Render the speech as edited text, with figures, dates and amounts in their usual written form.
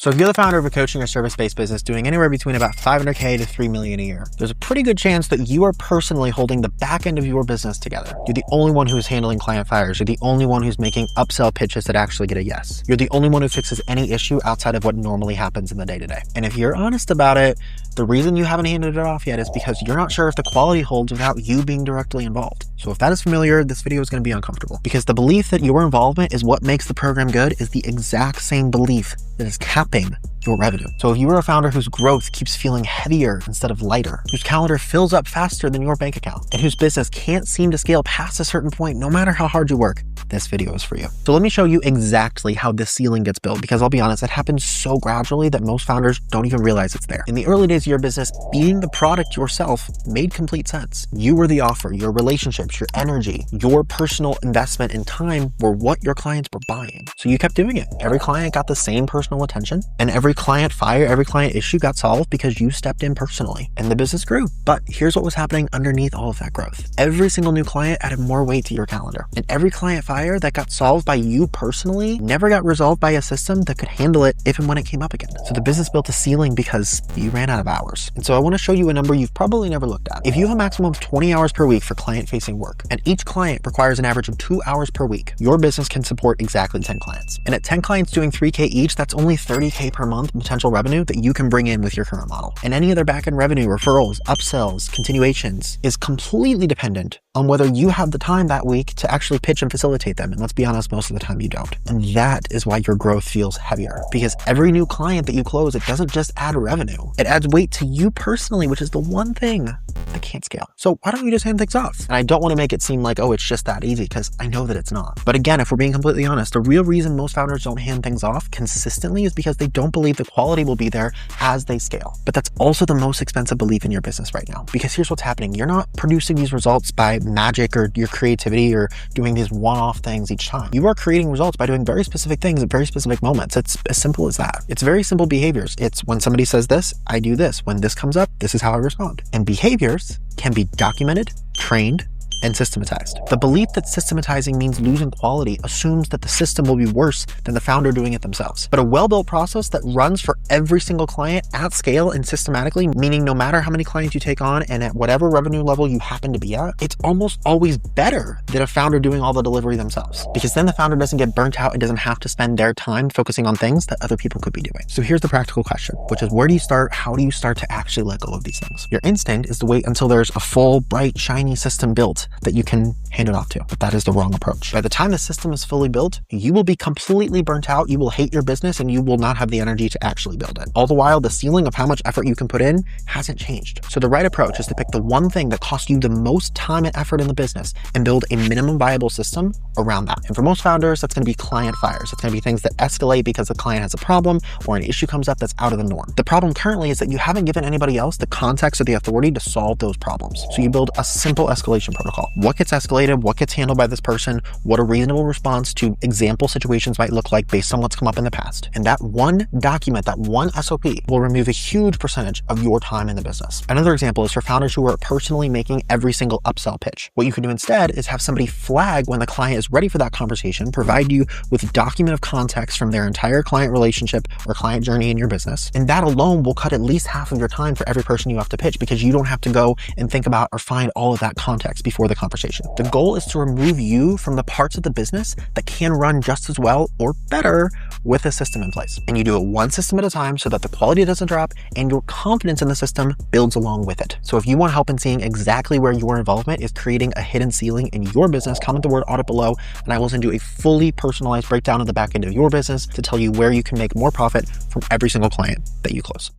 So if you're the founder of a coaching or service-based business doing anywhere between about $500K to $3 million a year, there's a pretty good chance that you are personally holding the back end of your business together. You're the only one who's handling client fires. You're the only one who's making upsell pitches that actually get a yes. You're the only one who fixes any issue outside of what normally happens in the day-to-day. And if you're honest about it, the reason you haven't handed it off yet is because you're not sure if the quality holds without you being directly involved. So if that is familiar, this video is going to be uncomfortable, because the belief that your involvement is what makes the program good is the exact same belief that is capping your revenue. So if you are a founder whose growth keeps feeling heavier instead of lighter, whose calendar fills up faster than your bank account, and whose business can't seem to scale past a certain point no matter how hard you work, this video is for you. So let me show you exactly how this ceiling gets built, because I'll be honest, it happens so gradually that most founders don't even realize it's there. In the early days of your business, being the product yourself made complete sense. You were the offer, your relationships, your energy, your personal investment in time were what your clients were buying. So you kept doing it. Every client got the same personal attention, and every client fire, every client issue got solved because you stepped in personally, and the business grew. But here's what was happening underneath all of that growth. Every single new client added more weight to your calendar, and every client fire that got solved by you personally never got resolved by a system that could handle it if and when it came up again. So the business built a ceiling because you ran out of hours. And so I want to show you a number you've probably never looked at. If you have a maximum of 20 hours per week for client-facing work, and each client requires an average of 2 hours per week, your business can support exactly 10 clients. And at 10 clients doing $3K each, that's only $30K per month potential revenue that you can bring in with your current model. And any other backend revenue, referrals, upsells, continuations is completely dependent on whether you have the time that week to actually pitch and facilitate them. And let's be honest, most of the time you don't. And that is why your growth feels heavier, because every new client that you close, it doesn't just add revenue. It adds weight to you personally, which is the one thing that can't scale. So why don't you just hand things off? And I don't want to make it seem like, oh, it's just that easy, because I know that it's not. But again, if we're being completely honest, the real reason most founders don't hand things off consistently is because they don't believe the quality will be there as they scale. But that's also the most expensive belief in your business right now, because here's what's happening. You're not producing these results by magic or your creativity or doing these one-off things each time. You are creating results by doing very specific things at very specific moments. It's as simple as that. It's very simple behaviors. It's when somebody says this, I do this. When this comes up, this is how I respond. And behaviors can be documented, trained, and systematized. The belief that systematizing means losing quality assumes that the system will be worse than the founder doing it themselves. But a well-built process that runs for every single client at scale and systematically, meaning no matter how many clients you take on and at whatever revenue level you happen to be at, it's almost always better than a founder doing all the delivery themselves, because then the founder doesn't get burnt out and doesn't have to spend their time focusing on things that other people could be doing. So here's the practical question, which is, where do you start? How do you start to actually let go of these things? Your instinct is to wait until there's a full, bright, shiny system built that you can hand it off to. But that is the wrong approach. By the time the system is fully built, you will be completely burnt out, you will hate your business, and you will not have the energy to actually build it. All the while, the ceiling of how much effort you can put in hasn't changed. So the right approach is to pick the one thing that costs you the most time and effort in the business and build a minimum viable system around that. And for most founders, that's going to be client fires. It's going to be things that escalate because the client has a problem or an issue comes up that's out of the norm. The problem currently is that you haven't given anybody else the context or the authority to solve those problems. So you build a simple escalation protocol. What gets escalated? What gets handled by this person? What a reasonable response to example situations might look like based on what's come up in the past. And that one document, that one SOP will remove a huge percentage of your time in the business. Another example is for founders who are personally making every single upsell pitch. What you can do instead is have somebody flag when the client is ready for that conversation, provide you with document of context from their entire client relationship or client journey in your business. And that alone will cut at least half of your time for every person you have to pitch, because you don't have to go and think about or find all of that context before the conversation. The goal is to remove you from the parts of the business that can run just as well or better with a system in place. And you do it one system at a time so that the quality doesn't drop and your confidence in the system builds along with it. So if you want help in seeing exactly where your involvement is creating a hidden ceiling in your business, comment the word audit below, and I will send you a fully personalized breakdown of the back end of your business to tell you where you can make more profit from every single client that you close.